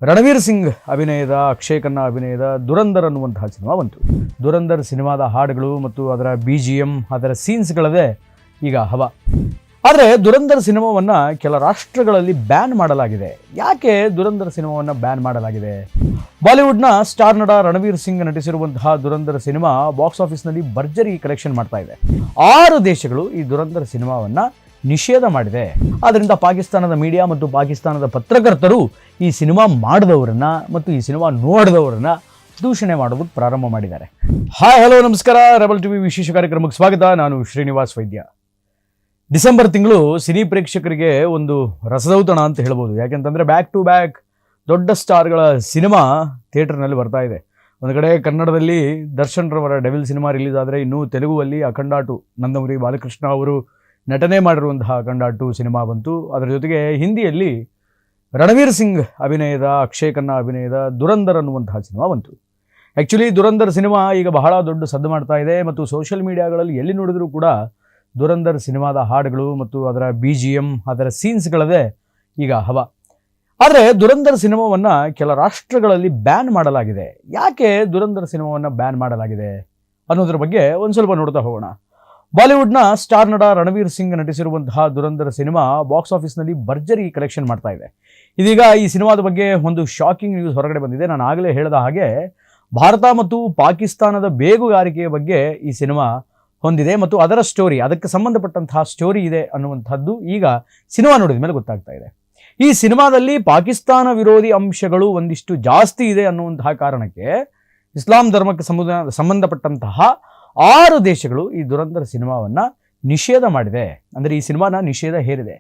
ರಣವೀರ್ ಸಿಂಗ್ ಅಭಿನಯದ ಅಕ್ಷಯ್ ಖನ್ನಾ ಅಭಿನಯದ ದುರಂದರ್ ಅನ್ನುವಂತಹ ಸಿನಿಮಾ ಬಂತು. ದುರಂದರ್ ಸಿನಿಮಾದ ಹಾಡುಗಳು ಮತ್ತು ಅದರ BGM ಅದರ ಸೀನ್ಸ್ಗಳದೇ ಈಗ ಹವಾ. ಆದರೆ ದುರಂದರ್ ಸಿನಿಮಾವನ್ನು ಕೆಲ ರಾಷ್ಟ್ರಗಳಲ್ಲಿ ಬ್ಯಾನ್ ಮಾಡಲಾಗಿದೆ. ಯಾಕೆ ದುರಂದರ್ ಸಿನಿಮಾವನ್ನು ಬ್ಯಾನ್ ಮಾಡಲಾಗಿದೆ? ಬಾಲಿವುಡ್ನ ಸ್ಟಾರ್ ನಟ ರಣವೀರ್ ಸಿಂಗ್ ನಟಿಸಿರುವಂತಹ ದುರಂದರ್ ಸಿನಿಮಾ ಬಾಕ್ಸ್ ಆಫೀಸ್ನಲ್ಲಿ ಭರ್ಜರಿ ಕಲೆಕ್ಷನ್ ಮಾಡ್ತಾ ಇದೆ. 6 ದೇಶಗಳು ಈ ದುರಂದರ್ ಸಿನಿಮಾವನ್ನು ನಿಷೇಧ ಮಾಡಿದೆ. ಆದ್ದರಿಂದ ಪಾಕಿಸ್ತಾನದ ಮೀಡಿಯಾ ಮತ್ತು ಪಾಕಿಸ್ತಾನದ ಪತ್ರಕರ್ತರು ಈ ಸಿನಿಮಾ ಮಾಡಿದವರನ್ನ ಮತ್ತು ಈ ಸಿನಿಮಾ ನೋಡಿದವರನ್ನ ದೂಷಣೆ ಮಾಡೋದಕ್ಕೆ ಪ್ರಾರಂಭ ಮಾಡಿದ್ದಾರೆ. ಹಾಯ್ ಹಲೋ ನಮಸ್ಕಾರ, ರೆಬಲ್ ಟಿವಿ ವಿಶೇಷ ಕಾರ್ಯಕ್ರಮಕ್ಕೆ ಸ್ವಾಗತ. ನಾನು ಶ್ರೀನಿವಾಸ್ ವೈದ್ಯ. ಡಿಸೆಂಬರ್ ತಿಂಗಳು ಸಿನಿ ಪ್ರೇಕ್ಷಕರಿಗೆ ಒಂದು ರಸದೌತಣ ಅಂತ ಹೇಳ್ಬೋದು. ಯಾಕೆಂತಂದರೆ ಬ್ಯಾಕ್ ಟು ಬ್ಯಾಕ್ ದೊಡ್ಡ ಸ್ಟಾರ್ಗಳ ಸಿನಿಮಾ ಥಿಯೇಟರ್ನಲ್ಲಿ ಬರ್ತಾ ಇದೆ. ಒಂದು ಕಡೆ ಕನ್ನಡದಲ್ಲಿ ದರ್ಶನ್ ರವರ ಡೆವಿಲ್ ಸಿನಿಮಾ ರಿಲೀಸ್ ಆದರೆ, ಇನ್ನೂ ತೆಲುಗುವಲ್ಲಿ ಅಖಂಡ 2 ನಂದಮುರಿ ಬಾಲಕೃಷ್ಣ ಅವರು ನಟನೆ ಮಾಡಿರುವಂತಹ ಅಖಂಡ 2 ಸಿನಿಮಾ ಬಂತು. ಅದರ ಜೊತೆಗೆ ಹಿಂದಿಯಲ್ಲಿ ರಣವೀರ್ ಸಿಂಗ್ ಅಭಿನಯದ ಅಕ್ಷಯ್ ಖನ್ನಾ ಅಭಿನಯದ ದುರಂದರ್ ಅನ್ನುವಂತಹ ಸಿನಿಮಾ ಬಂತು. ಆ್ಯಕ್ಚುಲಿ ದುರಂದರ್ ಸಿನಿಮಾ ಈಗ ಬಹಳ ದೊಡ್ಡ ಸದ್ದು ಮಾಡ್ತಾ ಇದೆ ಮತ್ತು ಸೋಷಿಯಲ್ ಮೀಡಿಯಾಗಳಲ್ಲಿ ಎಲ್ಲಿ ನೋಡಿದ್ರೂ ಕೂಡ ದುರಂದರ್ ಸಿನಿಮಾದ ಹಾಡುಗಳು ಮತ್ತು ಅದರ BGM ಅದರ ಸೀನ್ಸ್ಗಳದೇ ಈಗ ಹವಾ. ಆದರೆ ದುರಂದರ್ ಸಿನಿಮಾವನ್ನು ಕೆಲ ರಾಷ್ಟ್ರಗಳಲ್ಲಿ ಬ್ಯಾನ್ ಮಾಡಲಾಗಿದೆ. ಯಾಕೆ ದುರಂದರ್ ಸಿನಿಮಾವನ್ನು ಬ್ಯಾನ್ ಮಾಡಲಾಗಿದೆ ಅನ್ನೋದ್ರ ಬಗ್ಗೆ ಒಂದು ಸ್ವಲ್ಪ ನೋಡ್ತಾ ಹೋಗೋಣ. ಬಾಲಿವುಡ್ನ ಸ್ಟಾರ್ ನಟ ರಣವೀರ್ ಸಿಂಗ್ ನಟಿಸಿರುವಂತಹ ದುರಂದರ್ ಸಿನಿಮಾ ಬಾಕ್ಸ್ ಆಫೀಸ್ನಲ್ಲಿ ಭರ್ಜರಿ ಕಲೆಕ್ಷನ್ ಮಾಡ್ತಾ ಇದೆ. ಇದೀಗ ಈ ಸಿನಿಮಾದ ಬಗ್ಗೆ ಒಂದು ಶಾಕಿಂಗ್ ನ್ಯೂಸ್ ಹೊರಗಡೆ ಬಂದಿದೆ. ನಾನು ಆಗಲೇ ಹೇಳಿದ ಹಾಗೆ ಭಾರತ ಮತ್ತು ಪಾಕಿಸ್ತಾನದ ಬೇಗುಗಾರಿಕೆಯ ಬಗ್ಗೆ ಈ ಸಿನಿಮಾ ಹೊಂದಿದೆ ಮತ್ತು ಅದರ ಸ್ಟೋರಿ, ಅದಕ್ಕೆ ಸಂಬಂಧಪಟ್ಟಂತಹ ಸ್ಟೋರಿ ಇದೆ ಅನ್ನುವಂಥದ್ದು ಈಗ ಸಿನಿಮಾ ನೋಡಿದ ಮೇಲೆ ಗೊತ್ತಾಗ್ತಾ ಇದೆ. ಈ ಸಿನಿಮಾದಲ್ಲಿ ಪಾಕಿಸ್ತಾನ ವಿರೋಧಿ ಅಂಶಗಳು ಒಂದಿಷ್ಟು ಜಾಸ್ತಿ ಇದೆ ಅನ್ನುವಂತಹ ಕಾರಣಕ್ಕೆ ಇಸ್ಲಾಂ ಧರ್ಮಕ್ಕೆ ಸಂಬಂಧಪಟ್ಟಂತಹ 6 ದೇಶಗಳು ಈ ದುರಂದರ್ ಸಿನಿಮಾವನ್ನು ನಿಷೇಧ ಮಾಡಿದೆ. ಅಂದರೆ ಈ ಸಿನಿಮಾನ ನಿಷೇಧ ಹೇರಿದೆ.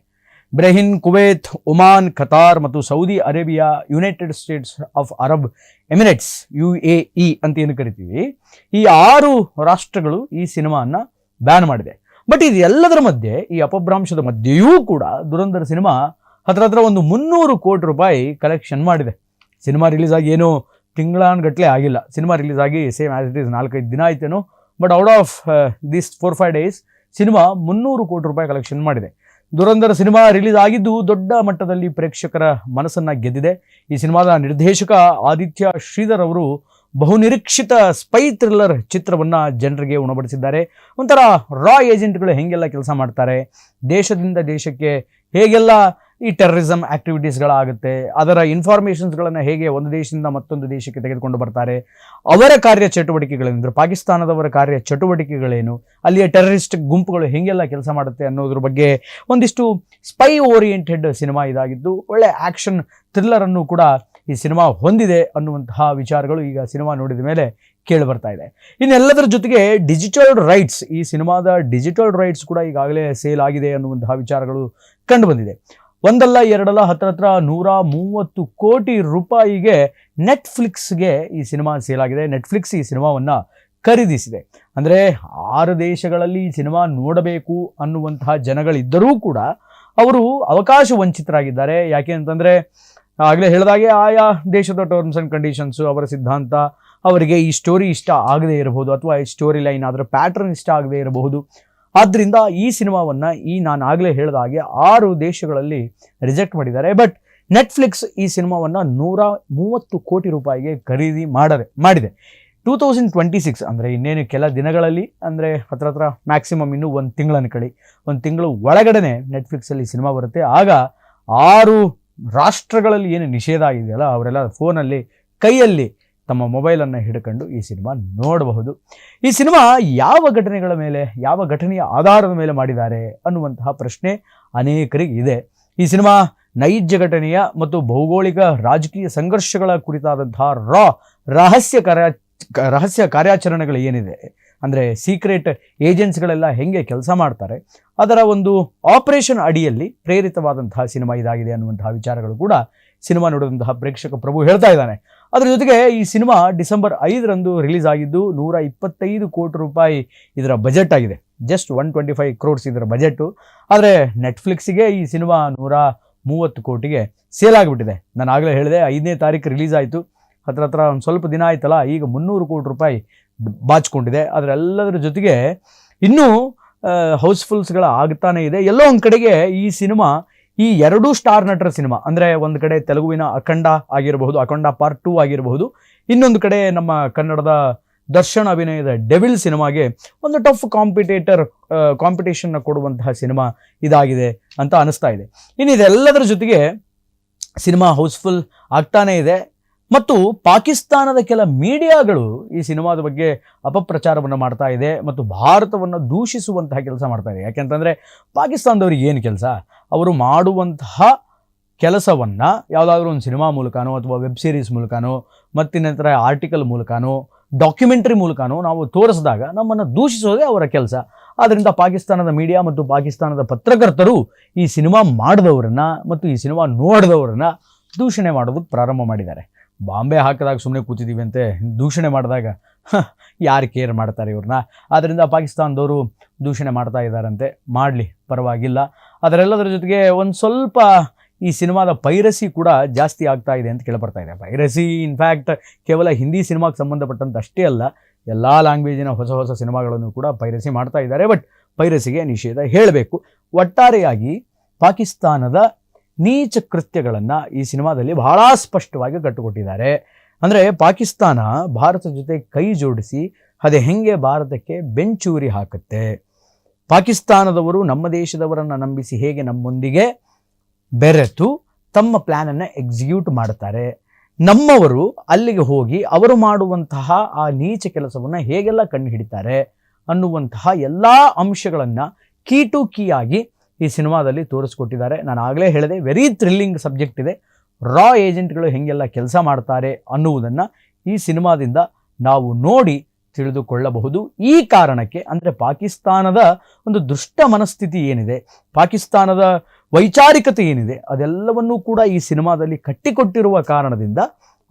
ಬ್ರೆಹಿನ್, ಕುವೈತ್, ಒಮಾನ್, ಕತಾರ್ ಮತ್ತು Saudi Arabia, United States of Arab Emirates UAE ಅಂತ ಏನು ಕರಿತೀವಿ, ಈ 6 ರಾಷ್ಟ್ರಗಳು ಈ ಸಿನಿಮಾನ ಬ್ಯಾನ್ ಮಾಡಿದೆ. ಬಟ್ ಇದೆಲ್ಲದರ ಮಧ್ಯೆ, ಈ ಅಪಭ್ರಂಶದ ಮಧ್ಯೆಯೂ ಕೂಡ ದುರಂದರ್ ಸಿನಿಮಾ ಹತ್ರ ಒಂದು 300 ಕೋಟಿ ರೂಪಾಯಿ ಕಲೆಕ್ಷನ್ ಮಾಡಿದೆ. ಸಿನಿಮಾ ರಿಲೀಸ್ ಆಗಿ ಏನೋ ತಿಂಗಳಾನುಗಟ್ಟಲೆ ಆಗಿಲ್ಲ. ಸಿನಿಮಾ ರಿಲೀಸ್ ಆಗಿ ಸೇಮ್ ಆಸ್ ಇಟ್ ಈಸ್ 4-5 ದಿನ ಆಯ್ತೇನೋ. But out of this 4-5 days cinema 300 ಕೋಟಿ ರೂಪಾಯಿ ಕಲೆಕ್ಷನ್ ಮಾಡಿದೆ. ದುರಂದರ್ ಸಿನಿಮಾ ರಿಲೀಸ್ ಆಗಿದ್ದು ದೊಡ್ಡ ಮಟ್ಟದಲ್ಲಿ ಪ್ರೇಕ್ಷಕರ ಮನಸ್ಸನ್ನು ಗೆದ್ದಿದೆ. ಈ ಸಿನಿಮಾದ ನಿರ್ದೇಶಕ ಆದಿತ್ಯ ಶ್ರೀಧರ್ ಅವರು ಬಹುನಿರೀಕ್ಷಿತ ಸ್ಪೈ ಥ್ರಿಲ್ಲರ್ ಚಿತ್ರವನ್ನು ಜನರಿಗೆ ಉಣಬಡಿಸಿದ್ದಾರೆ. ಒಂಥರ ರಾ ಏಜೆಂಟ್ಗಳು ಹೇಗೆಲ್ಲ ಕೆಲಸ ಮಾಡ್ತಾರೆ, ದೇಶದಿಂದ ದೇಶಕ್ಕೆ ಹೇಗೆಲ್ಲ ಈ ಟೆರರಿಸಮ್ ಆ್ಯಕ್ಟಿವಿಟೀಸ್ಗಳಾಗುತ್ತೆ, ಅದರ ಇನ್ಫಾರ್ಮೇಷನ್ಸ್ಗಳನ್ನು ಹೇಗೆ ಒಂದು ದೇಶದಿಂದ ಮತ್ತೊಂದು ದೇಶಕ್ಕೆ ತೆಗೆದುಕೊಂಡು ಬರ್ತಾರೆ, ಅವರ ಕಾರ್ಯ ಚಟುವಟಿಕೆಗಳೇನು, ಅಂದರೆ ಪಾಕಿಸ್ತಾನದವರ ಕಾರ್ಯ ಚಟುವಟಿಕೆಗಳೇನು, ಅಲ್ಲಿಯ ಟೆರರಿಸ್ಟ್ ಗುಂಪುಗಳು ಹೇಗೆಲ್ಲ ಕೆಲಸ ಮಾಡುತ್ತೆ ಅನ್ನೋದ್ರ ಬಗ್ಗೆ ಒಂದಿಷ್ಟು ಸ್ಪೈ ಓರಿಯೆಂಟೆಡ್ ಸಿನಿಮಾ ಇದಾಗಿದ್ದು, ಒಳ್ಳೆ ಆ್ಯಕ್ಷನ್ ಥ್ರಿಲ್ಲರನ್ನು ಕೂಡ ಈ ಸಿನಿಮಾ ಹೊಂದಿದೆ ಅನ್ನುವಂತಹ ವಿಚಾರಗಳು ಈಗ ಸಿನಿಮಾ ನೋಡಿದ ಮೇಲೆ ಕೇಳಿ ಬರ್ತಾ ಇದೆ. ಇನ್ನೆಲ್ಲದರ ಜೊತೆಗೆ ಡಿಜಿಟಲ್ ರೈಟ್ಸ್, ಈ ಸಿನಿಮಾದ ಡಿಜಿಟಲ್ ರೈಟ್ಸ್ ಕೂಡ ಈಗಾಗಲೇ ಸೇಲ್ ಆಗಿದೆ ಅನ್ನುವಂತಹ ವಿಚಾರಗಳು ಕಂಡು ಬಂದಿದೆ. ಒಂದಲ್ಲ ಎರಡಲ್ಲ ಹತ್ರ 130 ಕೋಟಿ ರೂಪಾಯಿಗೆ ನೆಟ್ಫ್ಲಿಕ್ಸ್ಗೆ ಈ ಸಿನಿಮಾ ಸೇಲ್ ಆಗಿದೆ. ನೆಟ್ಫ್ಲಿಕ್ಸ್ ಈ ಸಿನಿಮಾವನ್ನು ಖರೀದಿಸಿದೆ. ಅಂದರೆ 6 ದೇಶಗಳಲ್ಲಿ ಈ ಸಿನಿಮಾ ನೋಡಬೇಕು ಅನ್ನುವಂತಹ ಜನಗಳಿದ್ದರೂ ಕೂಡ ಅವರು ಅವಕಾಶ ವಂಚಿತರಾಗಿದ್ದಾರೆ. ಯಾಕೆ ಅಂತಂದರೆ ಆಗಲೇ ಹೇಳಿದಾಗೆ ಆಯಾ ದೇಶದ ಟರ್ಮ್ಸ್ ಆ್ಯಂಡ್ ಕಂಡೀಷನ್ಸು, ಅವರ ಸಿದ್ಧಾಂತ, ಅವರಿಗೆ ಈ ಸ್ಟೋರಿ ಇಷ್ಟ ಆಗದೇ ಇರಬಹುದು ಅಥವಾ ಈ ಸ್ಟೋರಿ ಲೈನ್ ಅದರ ಪ್ಯಾಟ್ರನ್ ಇಷ್ಟ ಆಗದೇ ಇರಬಹುದು. ಆದ್ದರಿಂದ ಈ ಸಿನಿಮಾವನ್ನು ನಾನು ಆಗಲೇ ಹೇಳಿದ ಹಾಗೆ 6 ದೇಶಗಳಲ್ಲಿ ರಿಜೆಕ್ಟ್ ಮಾಡಿದ್ದಾರೆ. ಬಟ್ ನೆಟ್ಫ್ಲಿಕ್ಸ್ ಈ ಸಿನಿಮಾವನ್ನು 130 ಕೋಟಿ ರೂಪಾಯಿಗೆ ಖರೀದಿ ಮಾಡಿದೆ. 2026 ಅಂದರೆ ಇನ್ನೇನು ಕೆಲ ದಿನಗಳಲ್ಲಿ, ಅಂದರೆ ಹತ್ರ ಮ್ಯಾಕ್ಸಿಮಮ್ ಇನ್ನೂ 1 ತಿಂಗಳು ಅನ್ಕೊಳ್ಳಿ, 1 ತಿಂಗಳು ಒಳಗಡೆ ನೆಟ್ಫ್ಲಿಕ್ಸಲ್ಲಿ ಸಿನಿಮಾ ಬರುತ್ತೆ. ಆಗ 6 ರಾಷ್ಟ್ರಗಳಲ್ಲಿ ಏನು ನಿಷೇಧ ಆಗಿದೆಯಲ್ಲ, ಅವರೆಲ್ಲ ಫೋನಲ್ಲಿ ಕೈಯಲ್ಲಿ ತಮ್ಮ ಮೊಬೈಲನ್ನು ಹಿಡ್ಕೊಂಡು ಈ ಸಿನಿಮಾ ನೋಡಬಹುದು. ಈ ಸಿನಿಮಾ ಯಾವ ಘಟನೆಗಳ ಮೇಲೆ, ಯಾವ ಘಟನೆಯ ಆಧಾರದ ಮೇಲೆ ಮಾಡಿದ್ದಾರೆ ಅನ್ನುವಂತಹ ಪ್ರಶ್ನೆ ಅನೇಕರಿಗೆ ಇದೆ. ಈ ಸಿನಿಮಾ ನೈಜ ಘಟನೆಯ ಮತ್ತು ಭೌಗೋಳಿಕ ರಾಜಕೀಯ ಸಂಘರ್ಷಗಳ ಕುರಿತಾದಂತಹ ರಹಸ್ಯ ಕಾರ್ಯಾಚರಣೆಗಳು ಏನಿದೆ, ಅಂದರೆ ಸೀಕ್ರೆಟ್ ಏಜೆನ್ಸಿಗಳೆಲ್ಲ ಹೆಂಗೆ ಕೆಲಸ ಮಾಡ್ತಾರೆ, ಅದರ ಒಂದು ಆಪರೇಷನ್ ಅಡಿಯಲ್ಲಿ ಪ್ರೇರಿತವಾದಂತಹ ಸಿನಿಮಾ ಇದಾಗಿದೆ ಅನ್ನುವಂತಹ ವಿಚಾರಗಳು ಕೂಡ ಸಿನಿಮಾ ನೋಡಿದಂತಹ ಪ್ರೇಕ್ಷಕ ಪ್ರಭು ಹೇಳ್ತಾ ಇದ್ದಾನೆ. ಅದರ ಜೊತೆಗೆ ಈ ಸಿನಿಮಾ ಡಿಸೆಂಬರ್ 5ರಂದು ರಿಲೀಸ್ ಆಗಿದ್ದು 125 ಕೋಟಿ ರೂಪಾಯಿ ಇದರ ಬಜೆಟ್ ಆಗಿದೆ. ಜಸ್ಟ್ 125 crores ಇದರ ಬಜೆಟ್ಟು. ಆದರೆ ನೆಟ್ಫ್ಲಿಕ್ಸಿಗೆ ಈ ಸಿನಿಮಾ 130 ಕೋಟಿಗೆ ಸೇಲ್ ಆಗಿಬಿಟ್ಟಿದೆ. ನಾನು ಆಗಲೇ ಹೇಳಿದೆ 5ನೇ ತಾರೀಕು ರಿಲೀಸ್ ಆಯಿತು. ಹತ್ರ ಒಂದು ಸ್ವಲ್ಪ ದಿನ ಆಯ್ತಲ್ಲ, ಈಗ 300 ಕೋಟಿ ರೂಪಾಯಿ ಬಾಚಿಕೊಂಡಿದೆ. ಅದರೆಲ್ಲದರ ಜೊತೆಗೆ ಇನ್ನೂ ಹೌಸ್ಫುಲ್ಸ್ಗಳ ಆಗ್ತಾನೆ ಇದೆ. ಎಲ್ಲೋ ಒಂದು ಕಡೆಗೆ ಈ ಸಿನಿಮಾ ಈ ಎರಡೂ ಸ್ಟಾರ್ ನಟರ ಸಿನಿಮಾ ಅಂದರೆ ಒಂದು ಕಡೆ ತೆಲುಗುವಿನ ಅಖಂಡ ಆಗಿರಬಹುದು, ಅಖಂಡ ಪಾರ್ಟ್ 2 ಆಗಿರಬಹುದು, ಇನ್ನೊಂದು ಕಡೆ ನಮ್ಮ ಕನ್ನಡದ ದರ್ಶನ್ ಅಭಿನಯದ ಡೆವಿಲ್ ಸಿನಿಮಾಗೆ ಒಂದು ಟಫ್ ಕಾಂಪಿಟೇಷನ್ನ ಕೊಡುವಂತಹ ಸಿನಿಮಾ ಇದಾಗಿದೆ ಅಂತ ಅನಿಸ್ತಾ ಇದೆ. ಇನ್ನು ಇದೆಲ್ಲದರ ಜೊತೆಗೆ ಸಿನಿಮಾ ಹೌಸ್ಫುಲ್ ಆಗ್ತಾನೇ ಇದೆ ಮತ್ತು ಪಾಕಿಸ್ತಾನದ ಕೆಲ ಮೀಡಿಯಾಗಳು ಈ ಸಿನಿಮಾದ ಬಗ್ಗೆ ಅಪಪ್ರಚಾರವನ್ನು ಮಾಡ್ತಾ ಇದೆ ಮತ್ತು ಭಾರತವನ್ನು ದೂಷಿಸುವಂತಹ ಕೆಲಸ ಮಾಡ್ತಾ ಇದೆ. ಯಾಕೆಂತಂದರೆ ಪಾಕಿಸ್ತಾನದವ್ರಿಗೆ ಏನು ಕೆಲಸ, ಅವರು ಮಾಡುವಂತಹ ಕೆಲಸವನ್ನು ಯಾವುದಾದ್ರೂ ಒಂದು ಸಿನಿಮಾ ಮೂಲಕನೋ ಅಥವಾ ವೆಬ್ ಸೀರೀಸ್ ಮೂಲಕನೋ ಮತ್ತಿನ್ನಿತರ ಆರ್ಟಿಕಲ್ ಮೂಲಕನೋ ಡಾಕ್ಯುಮೆಂಟ್ರಿ ಮೂಲಕನೋ ನಾವು ತೋರಿಸಿದಾಗ ನಮ್ಮನ್ನು ದೂಷಿಸೋದೇ ಅವರ ಕೆಲಸ. ಆದ್ದರಿಂದ ಪಾಕಿಸ್ತಾನದ ಮೀಡಿಯಾ ಮತ್ತು ಪಾಕಿಸ್ತಾನದ ಪತ್ರಕರ್ತರು ಈ ಸಿನಿಮಾ ಮಾಡಿದವರನ್ನ ಮತ್ತು ಈ ಸಿನಿಮಾ ನೋಡಿದವರನ್ನ ದೂಷಣೆ ಮಾಡೋದಕ್ಕೆ ಪ್ರಾರಂಭ ಮಾಡಿದ್ದಾರೆ. ಬಾಂಬೆ ಹಾಕಿದಾಗ ಸುಮ್ಮನೆ ಕೂತಿದ್ದೀವಿ ಅಂತೆ, ದೂಷಣೆ ಮಾಡಿದಾಗ ಯಾರು ಕೇರ್ ಮಾಡ್ತಾರೆ ಇವ್ರನ್ನ. ಆದ್ದರಿಂದ ಪಾಕಿಸ್ತಾನದವರು ದೂಷಣೆ ಮಾಡ್ತಾ ಇದ್ದಾರಂತೆ, ಮಾಡಲಿ, ಪರವಾಗಿಲ್ಲ. ಅದರೆಲ್ಲದರ ಜೊತೆಗೆ ಒಂದು ಸ್ವಲ್ಪ ಈ ಸಿನಿಮಾದ ಪೈರಸಿ ಕೂಡ ಜಾಸ್ತಿ ಆಗ್ತಾ ಇದೆ ಅಂತ ಕೇಳಬರ್ತಾ ಇದೆ. ಪೈರಸಿ ಇನ್ಫ್ಯಾಕ್ಟ್ ಕೇವಲ ಹಿಂದಿ ಸಿನಿಮಾಗೆ ಸಂಬಂಧಪಟ್ಟಂತೆ ಅಷ್ಟೇ ಅಲ್ಲ, ಎಲ್ಲ ಲ್ಯಾಂಗ್ವೇಜಿನ ಹೊಸ ಸಿನಿಮಾಗಳನ್ನು ಕೂಡ ಪೈರಸಿ ಮಾಡ್ತಾ ಇದ್ದಾರೆ. ಬಟ್ ಪೈರಸಿಗೆ ನಿಷೇಧ ಹೇಳಬೇಕು. ಒಟ್ಟಾರೆಯಾಗಿ ಪಾಕಿಸ್ತಾನದ ನೀಚ ಕೃತ್ಯಗಳನ್ನು ಈ ಸಿನಿಮಾದಲ್ಲಿ ಬಹಳ ಸ್ಪಷ್ಟವಾಗಿ ಕಟ್ಟಿಕೊಟ್ಟಿದ್ದಾರೆ. ಅಂದರೆ ಪಾಕಿಸ್ತಾನ ಭಾರತದ ಜೊತೆ ಕೈ ಜೋಡಿಸಿ ಅದೇ ಹೆಂಗೆ ಭಾರತಕ್ಕೆ ಬೆಂಚೂರಿ ಹಾಕುತ್ತೆ, ಪಾಕಿಸ್ತಾನದವರು ನಮ್ಮ ದೇಶದವರನ್ನು ನಂಬಿಸಿ ಹೇಗೆ ನಮ್ಮೊಂದಿಗೆ ಬೆರೆತು ತಮ್ಮ ಪ್ಲ್ಯಾನನ್ನು ಎಕ್ಸಿಕ್ಯೂಟ್ ಮಾಡ್ತಾರೆ, ನಮ್ಮವರು ಅಲ್ಲಿಗೆ ಹೋಗಿ ಅವರು ಮಾಡುವಂತಹ ಆ ನೀಚ ಕೆಲಸವನ್ನು ಹೇಗೆಲ್ಲ ಕಂಡು ಹಿಡಿತಾರೆ ಅನ್ನುವಂತಹ ಎಲ್ಲ ಅಂಶಗಳನ್ನು ಕೀ ಟು ಕೀ ಆಗಿ ಈ ಸಿನಿಮಾದಲ್ಲಿ ತೋರಿಸ್ಕೊಟ್ಟಿದ್ದಾರೆ. ನಾನು ಆಗಲೇ ಹೇಳಿದೆ, ವೆರಿ ಥ್ರಿಲ್ಲಿಂಗ್ ಸಬ್ಜೆಕ್ಟ್ ಇದೆ. ರಾ ಏಜೆಂಟ್ಗಳು ಹೇಗೆಲ್ಲ ಕೆಲಸ ಮಾಡ್ತಾರೆ ಅನ್ನುವುದನ್ನು ಈ ಸಿನಿಮಾದಿಂದ ನಾವು ನೋಡಿ ತಿಳಿದುಕೊಳ್ಳಬಹುದು. ಈ ಕಾರಣಕ್ಕೆ ಅಂದರೆ ಪಾಕಿಸ್ತಾನದ ಒಂದು ದುಷ್ಟ ಮನಸ್ಥಿತಿ ಏನಿದೆ, ಪಾಕಿಸ್ತಾನದ ವೈಚಾರಿಕತೆ ಏನಿದೆ, ಅದೆಲ್ಲವನ್ನೂ ಕೂಡ ಈ ಸಿನಿಮಾದಲ್ಲಿ ಕಟ್ಟಿಕೊಟ್ಟಿರುವ ಕಾರಣದಿಂದ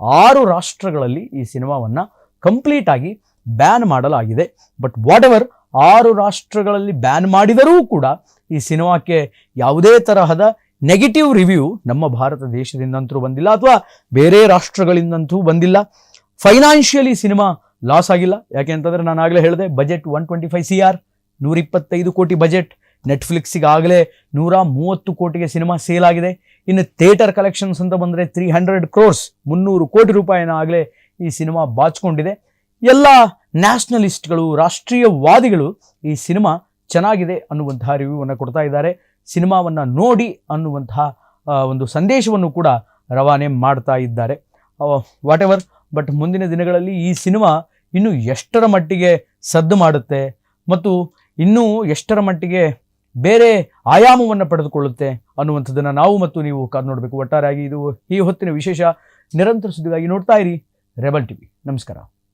6 ರಾಷ್ಟ್ರಗಳಲ್ಲಿ ಈ ಸಿನಿಮಾವನ್ನು ಕಂಪ್ಲೀಟಾಗಿ ಬ್ಯಾನ್ ಮಾಡಲಾಗಿದೆ. ಬಟ್ ವಾಟ್ ಎವರ್ 6 ರಾಷ್ಟ್ರಗಳಲ್ಲಿ ಬ್ಯಾನ್ ಮಾಡಿದರೂ ಕೂಡ ಈ ಸಿನಿಮಾಕ್ಕೆ ಯಾವುದೇ ತರಹದ ನೆಗೆಟಿವ್ ರಿವ್ಯೂ ನಮ್ಮ ಭಾರತ ದೇಶದಿಂದಂತೂ ಬಂದಿಲ್ಲ ಅಥವಾ ಬೇರೆ ರಾಷ್ಟ್ರಗಳಿಂದಂತೂ ಬಂದಿಲ್ಲ. ಫೈನಾನ್ಷಿಯಲಿ ಸಿನಿಮಾ ಲಾಸ್ ಆಗಿಲ್ಲ. ಯಾಕೆ ಅಂತಂದರೆ ನಾನು ಆಗಲೇ ಹೇಳಿದೆ, ಬಜೆಟ್ 125 CR, 125 ಕೋಟಿ ಬಜೆಟ್. ನೆಟ್ಫ್ಲಿಕ್ಸಿಗಾಗಲೇ 130 ಕೋಟಿಗೆ ಸಿನಿಮಾ ಸೇಲ್ ಆಗಿದೆ. ಇನ್ನು ಥಿಯೇಟರ್ ಕಲೆಕ್ಷನ್ಸ್ ಅಂತ ಬಂದರೆ 300 crores, 300 ಕೋಟಿ ರೂಪಾಯಿನ ಆಗಲೇ ಈ ಸಿನಿಮಾ ಬಾಚಿಕೊಂಡಿದೆ. ಎಲ್ಲ ನ್ಯಾಷನಲಿಸ್ಟ್ಗಳು, ರಾಷ್ಟ್ರೀಯವಾದಿಗಳು ಈ ಸಿನಿಮಾ ಚೆನ್ನಾಗಿದೆ ಅನ್ನುವಂತಹ ರಿವ್ಯೂವನ್ನು ಕೊಡ್ತಾ ಇದ್ದಾರೆ. ಸಿನಿಮಾವನ್ನು ನೋಡಿ ಅನ್ನುವಂತಹ ಒಂದು ಸಂದೇಶವನ್ನು ಕೂಡ ರವಾನೆ ಮಾಡ್ತಾ ಇದ್ದಾರೆ. ವಾಟ್ ಎವರ್, ಬಟ್ ಮುಂದಿನ ದಿನಗಳಲ್ಲಿ ಈ ಸಿನಿಮಾ ಇನ್ನೂ ಎಷ್ಟರ ಮಟ್ಟಿಗೆ ಸದ್ದು ಮಾಡುತ್ತೆ ಮತ್ತು ಇನ್ನೂ ಎಷ್ಟರ ಮಟ್ಟಿಗೆ ಬೇರೆ ಆಯಾಮವನ್ನು ಪಡೆದುಕೊಳ್ಳುತ್ತೆ ಅನ್ನುವಂಥದ್ದನ್ನು ನಾವು ಮತ್ತು ನೀವು ಕಾದು ನೋಡಬೇಕು. ಒಟ್ಟಾರೆಯಾಗಿ ಇದು ಈ ಹೊತ್ತಿನ ವಿಶೇಷ. ನಿರಂತರ ಸುದ್ದಿಗಾಗಿ ನೋಡ್ತಾ ಇರಿ ರೆಬಲ್ ಟಿವಿ. ನಮಸ್ಕಾರ.